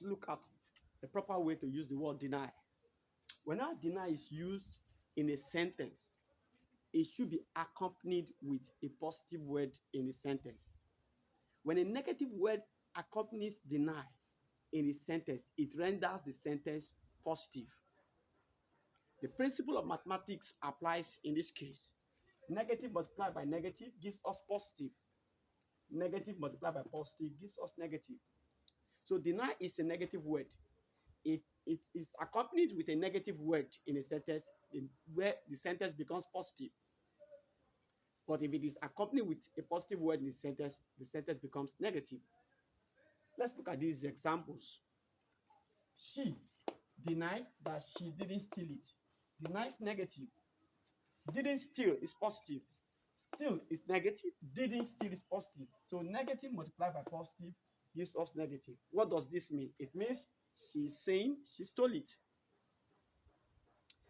us look at the proper way to use the word deny. Whenever deny is used in a sentence, it should be accompanied with a positive word in the sentence. When a negative word accompanies deny in a sentence, it renders the sentence positive. The principle of mathematics applies in this case. Negative multiplied by negative gives us positive. Negative multiplied by positive gives us negative. So deny is a negative word. If it is accompanied with a negative word in a sentence, where the sentence becomes positive. But if it is accompanied with a positive word in the sentence becomes negative. Let's look at these examples. She denied that she didn't steal it. Deny is negative. Didn't steal is positive. Steal is negative. Didn't steal is positive. So negative multiplied by positive gives us negative. What does this mean? It means she's saying she stole it.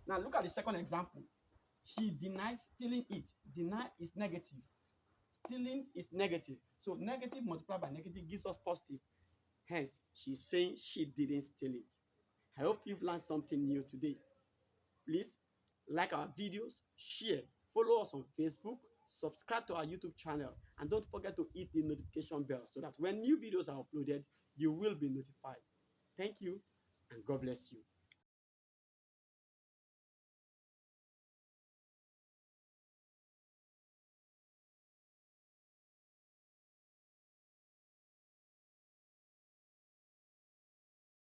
Now look at the second example. She denied stealing it. Deny is negative. Stealing is negative. So negative multiplied by negative gives us positive. Hence, she's saying she didn't steal it. I hope you've learned something new today. Please like our videos, share, follow us on Facebook, subscribe to our YouTube channel, and don't forget to hit the notification bell so that when new videos are uploaded, you will be notified. Thank you, and God bless you.